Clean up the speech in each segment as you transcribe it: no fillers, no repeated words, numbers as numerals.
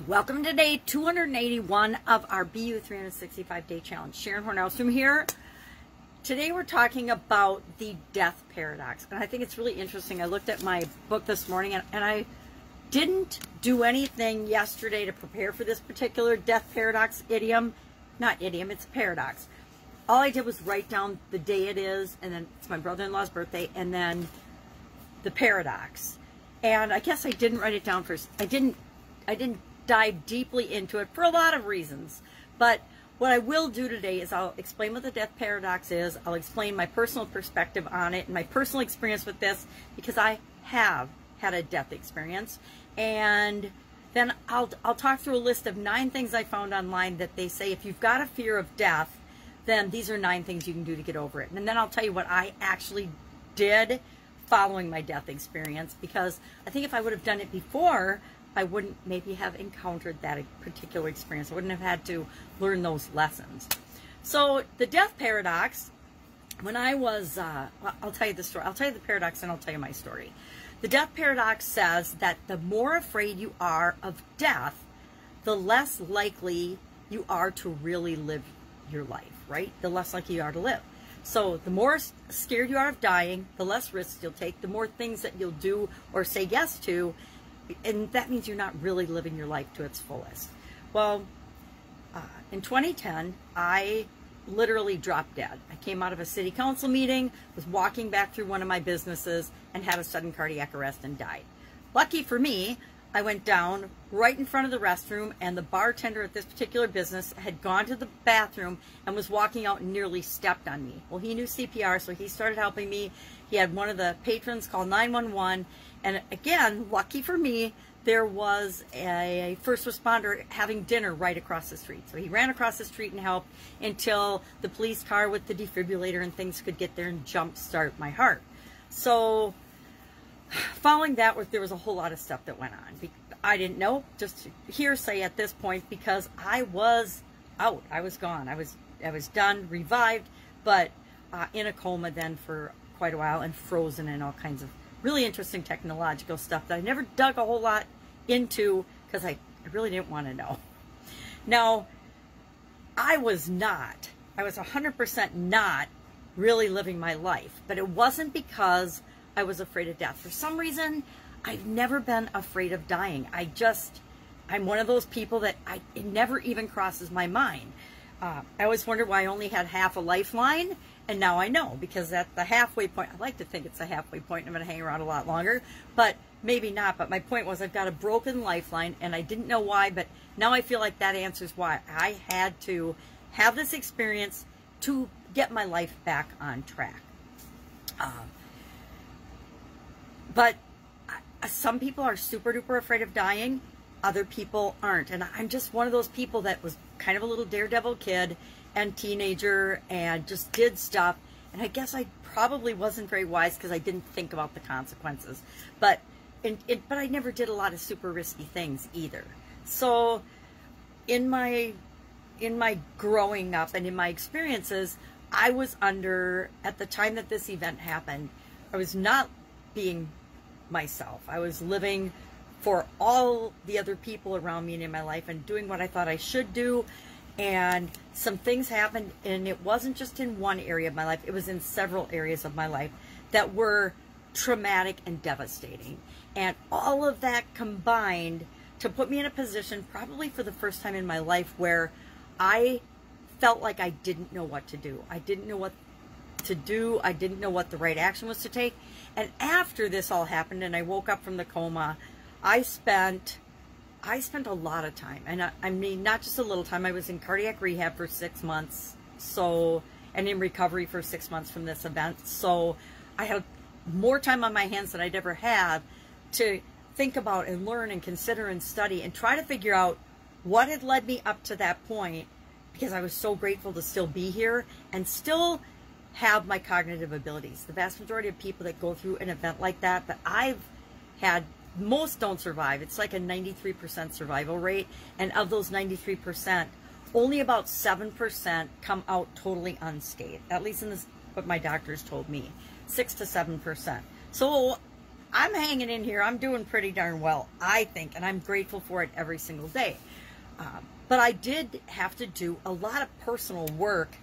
Welcome to day 281 of our BU 365 day challenge. Sharon Horne-Ellstrom here. Today we're talking about the death paradox, and I think it's really interesting. I looked at my book this morning and I didn't do anything yesterday to prepare for this particular death paradox idiom. Not idiom, it's a paradox. All I did was write down the day it is, and then it's my brother-in-law's birthday, and then the paradox. And I guess I didn't write it down first. I didn't dive deeply into it for a lot of reasons. But what I will do today is I'll explain what the death paradox is. I'll explain my personal perspective on it and my personal experience with this, because I have had a death experience. And then I'll talk through a list of 9 things I found online that they say if you've got a fear of death, then these are 9 things you can do to get over it. And then I'll tell you what I actually did following my death experience, because I think if I would have done it before, I wouldn't maybe have encountered that particular experience. I wouldn't have had to learn those lessons. So the death paradox, when I was, I'll tell you the story. I'll tell you the paradox and I'll tell you my story. The death paradox says that the more afraid you are of death, the less likely you are to really live your life, right? The less likely you are to live. So the more scared you are of dying, the less risks you'll take, the more things that you'll do or say yes to, and that means you're not really living your life to its fullest. Well, in 2010, I literally dropped dead. I came out of a city council meeting, was walking back through one of my businesses, and had a sudden cardiac arrest and died. Lucky for me, I went down right in front of the restroom, and the bartender at this particular business had gone to the bathroom and was walking out and nearly stepped on me. Well, he knew CPR, so he started helping me. He had one of the patrons call 911, and again, lucky for me, there was a first responder having dinner right across the street. So he ran across the street and helped until the police car with the defibrillator and things could get there and jumpstart my heart. So following that, there was a whole lot of stuff that went on. I didn't know, just hearsay at this point, because I was out. I was gone. I was done, revived, but in a coma then for quite a while, and frozen, and all kinds of really interesting technological stuff that I never dug a whole lot into because I really didn't want to know. Now, I was 100% not really living my life, but it wasn't because I was afraid of death. For some reason, I've never been afraid of dying. I'm one of those people that it never even crosses my mind. I always wondered why I only had half a lifeline, and now I know, because at the halfway point, I like to think it's a halfway point, and I'm going to hang around a lot longer, but maybe not. But my point was, I've got a broken lifeline, and I didn't know why, but now I feel like that answers why I had to have this experience to get my life back on track. But some people are super duper afraid of dying. Other people aren't. And I'm just one of those people that was kind of a little daredevil kid and teenager and just did stuff. And I guess I probably wasn't very wise because I didn't think about the consequences. But I never did a lot of super risky things either. So in my growing up and in my experiences, I was at the time that this event happened, I was not being myself. I was living for all the other people around me and in my life and doing what I thought I should do. And some things happened, and it wasn't just in one area of my life, it was in several areas of my life that were traumatic and devastating. And all of that combined to put me in a position, probably for the first time in my life, where I felt like I didn't know what to do. I didn't know what to do. I didn't know what the right action was to take. And after this all happened and I woke up from the coma, I spent a lot of time, and I mean, not just a little time. I was in cardiac rehab for 6 months, and in recovery for 6 months from this event. So I had more time on my hands than I'd ever had to think about and learn and consider and study and try to figure out what had led me up to that point, because I was so grateful to still be here and still have my cognitive abilities. The vast majority of people that go through an event like that I've had, most don't survive. It's like a 93% survival rate, and of those 93%, only about 7% come out totally unscathed, at least in this, what my doctors told me, 6 to 7%. So I'm hanging in here. I'm doing pretty darn well, I think, and I'm grateful for it every single day. But I did have to do a lot of personal work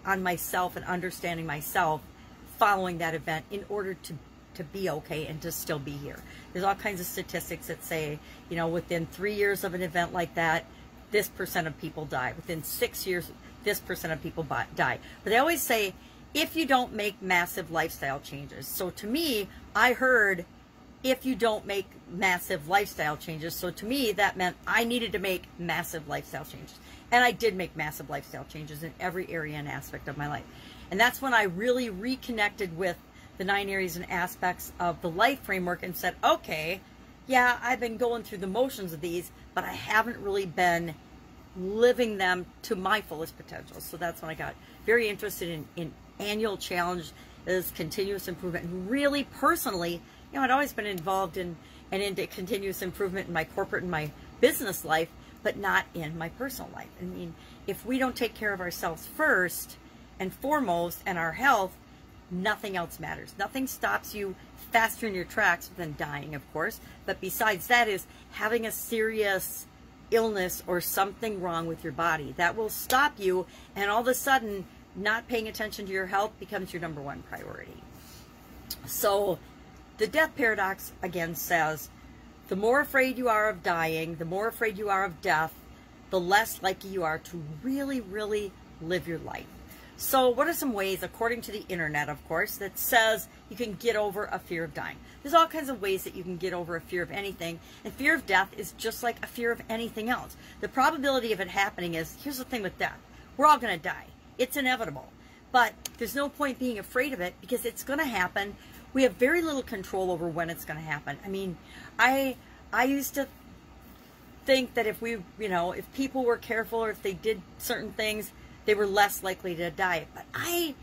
on myself and understanding myself following that event in order to be okay and to still be here. There's all kinds of statistics that say, you know, within 3 years of an event like that, this % of people die. Within 6 years, this % of people die. But they always say, if you don't make massive lifestyle changes. So to me, I heard, if you don't make massive lifestyle changes. So to me, that meant I needed to make massive lifestyle changes. And I did make massive lifestyle changes in every area and aspect of my life. And that's when I really reconnected with the 9 areas and aspects of the life framework and said, okay, yeah, I've been going through the motions of these, but I haven't really been living them to my fullest potential. So that's when I got very interested in annual challenge, is continuous improvement. And really personally, you know, I'd always been involved in and into continuous improvement in my corporate and my business life, but not in my personal life. I mean, if we don't take care of ourselves first and foremost and our health, nothing else matters. Nothing stops you faster in your tracks than dying, of course. But besides that is having a serious illness or something wrong with your body. That will stop you, and all of a sudden, not paying attention to your health becomes your #1 priority. So the death paradox, again, says the more afraid you are of dying, the more afraid you are of death, the less likely you are to really, really live your life. So what are some ways, according to the internet, of course, that says you can get over a fear of dying? There's all kinds of ways that you can get over a fear of anything, and fear of death is just like a fear of anything else. The probability of it happening is, here's the thing with death, we're all going to die. It's inevitable. But there's no point being afraid of it because it's going to happen. We have very little control over when it's going to happen. I mean, I used to think that if we, you know, if people were careful or if they did certain things, they were less likely to die. But I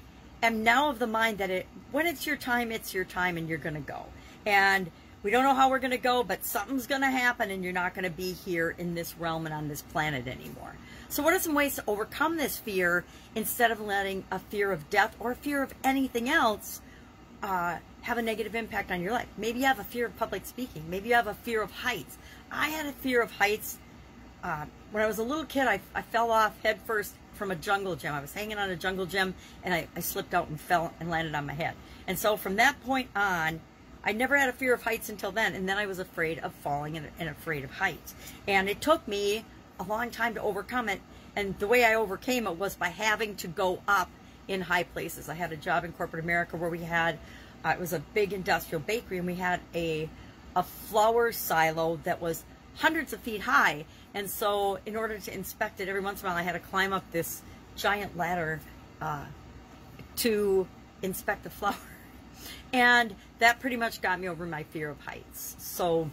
am now of the mind that when it's your time and you're going to go. And we don't know how we're going to go, but something's going to happen and you're not going to be here in this realm and on this planet anymore. So what are some ways to overcome this fear instead of letting a fear of death or a fear of anything else have a negative impact on your life? Maybe you have a fear of public speaking. Maybe you have a fear of heights. I had a fear of heights. When I was a little kid, I fell off headfirst from a jungle gym. I was hanging on a jungle gym and I slipped out and fell and landed on my head. And so from that point on, I never had a fear of heights until then. And then I was afraid of falling and afraid of heights. And it took me a long time to overcome it. And the way I overcame it was by having to go up in high places. I had a job in corporate America where we had, it was a big industrial bakery, and we had a flour silo that was hundreds of feet high. And so in order to inspect it, every once in a while I had to climb up this giant ladder to inspect the flour. And that pretty much got me over my fear of heights. So,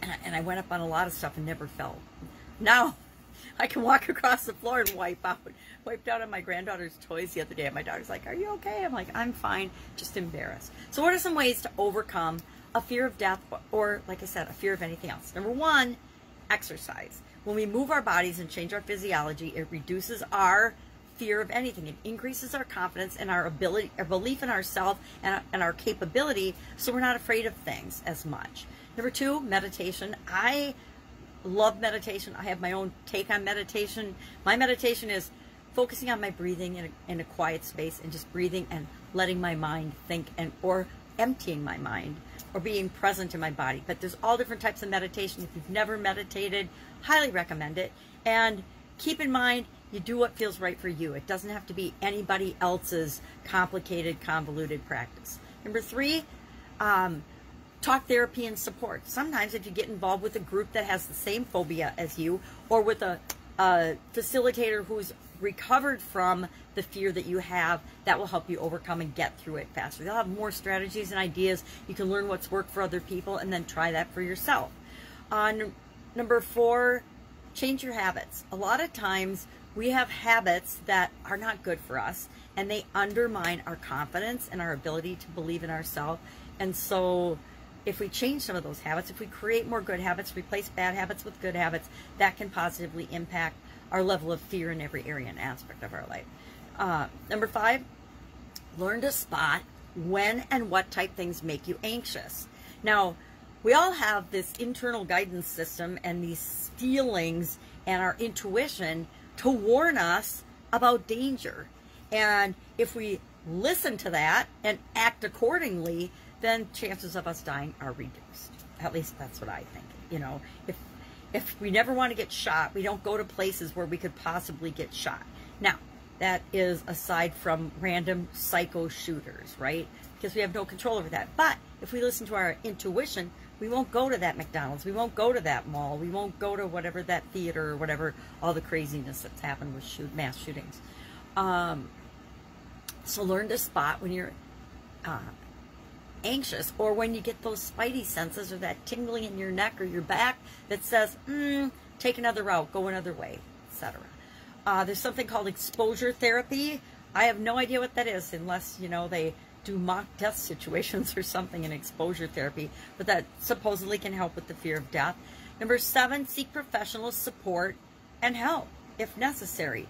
and I went up on a lot of stuff and never fell. Now I can walk across the floor and wiped out on my granddaughter's toys the other day. And my daughter's like, "Are you okay?" I'm like, "I'm fine, just embarrassed." So what are some ways to overcome a fear of death or, like I said, a fear of anything else? #1, exercise. When we move our bodies and change our physiology, it reduces our fear of anything. It increases our confidence and our ability, our belief in ourselves and our capability, so we're not afraid of things as much. #2, meditation. I love meditation. I have my own take on meditation. My meditation is focusing on my breathing in a quiet space and just breathing and letting my mind think, or emptying my mind or being present in my body. But there's all different types of meditation. If you've never meditated, highly recommend it. And keep in mind, you do what feels right for you. It doesn't have to be anybody else's complicated, convoluted practice. #3, talk therapy and support. Sometimes if you get involved with a group that has the same phobia as you, or with a facilitator who's recovered from the fear that you have, that will help you overcome and get through it faster. They'll have more strategies and ideas. You can learn what's worked for other people and then try that for yourself. #4, change your habits. A lot of times we have habits that are not good for us, and they undermine our confidence and our ability to believe in ourselves. And so if we change some of those habits, if we create more good habits, replace bad habits with good habits, that can positively impact our level of fear in every area and aspect of our life. #5, learn to spot when and what type things make you anxious. Now, we all have this internal guidance system and these feelings and our intuition to warn us about danger. And if we listen to that and act accordingly, then chances of us dying are reduced. At least that's what I think. You know, if we never want to get shot, we don't go to places where we could possibly get shot. Now, that is aside from random psycho shooters, right? Because we have no control over that. But if we listen to our intuition, we won't go to that McDonald's. We won't go to that mall. We won't go to whatever, that theater or whatever, all the craziness that's happened with mass shootings. So learn to spot when you're anxious, or when you get those spidey senses or that tingling in your neck or your back that says, take another route, go another way, etc. There's something called exposure therapy. I have no idea what that is unless, you know, they do mock death situations or something in exposure therapy, but that supposedly can help with the fear of death. Number 7, seek professional support and help if necessary.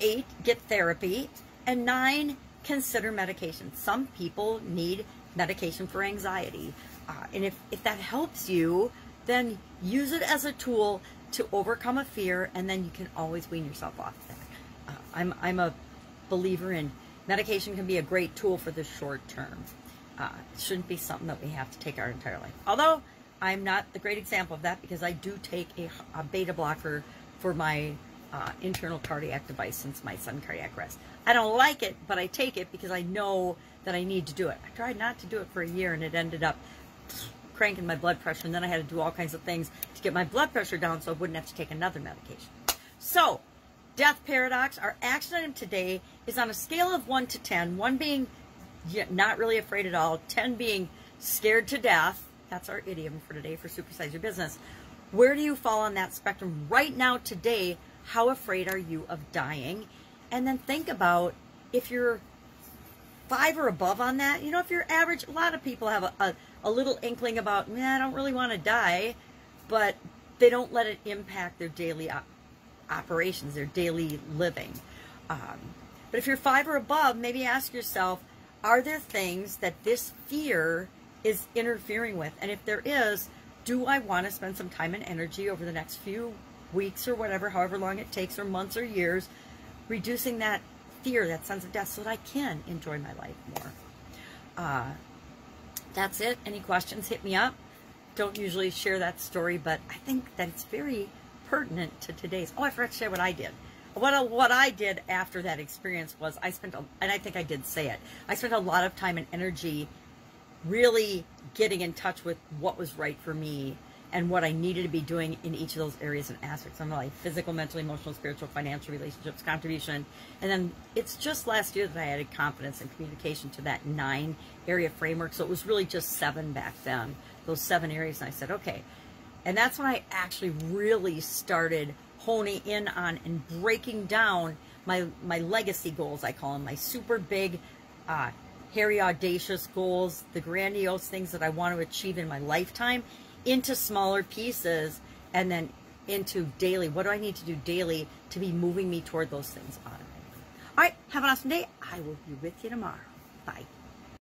8, get therapy. And 9, consider medication. Some people need medication for anxiety. And if that helps you, then use it as a tool to overcome a fear, and then you can always wean yourself off that. I'm a believer in medication can be a great tool for the short term. It shouldn't be something that we have to take our entire life. Although I'm not the great example of that, because I do take a beta blocker for my internal cardiac device since my sudden cardiac arrest. I don't like it, but I take it because I know that I need to do it. I tried not to do it for a year, and it ended up cranking my blood pressure, and then I had to do all kinds of things to get my blood pressure down so I wouldn't have to take another medication. So, death paradox, our action item today is on a scale of 1 to 10, 1 being not really afraid at all, 10 being scared to death. That's our idiom for today for Supersize Your Business. Where do you fall on that spectrum right now today? How afraid are you of dying? And then think about if you're 5 or above on that. You know, if you're average, a lot of people have a little inkling about, I don't really want to die, but they don't let it impact their daily operations, their daily living. But if you're 5 or above, maybe ask yourself, are there things that this fear is interfering with? And if there is, do I want to spend some time and energy over the next few weeks or whatever, however long it takes, or months or years, reducing that fear, that sense of death, so that I can enjoy my life more? That's it. Any questions, hit me up. Don't usually share that story, but I think that it's very pertinent to today's. Oh, I forgot to share what I did. What I did after that experience was and I think I did say it, I spent a lot of time and energy really getting in touch with what was right for me and what I needed to be doing in each of those areas and aspects of my life: physical, mental, emotional, spiritual, financial, relationships, contribution. And then it's just last year that I added confidence and communication to that 9 area framework. So it was really just 7 back then, those 7 areas. And I said, okay. And that's when I actually really started honing in on and breaking down my legacy goals, I call them, my super big, hairy, audacious goals, the grandiose things that I want to achieve in my lifetime, into smaller pieces, and then into daily. What do I need to do daily to be moving me toward those things automatically? All right, have an awesome day. I will be with you tomorrow. Bye.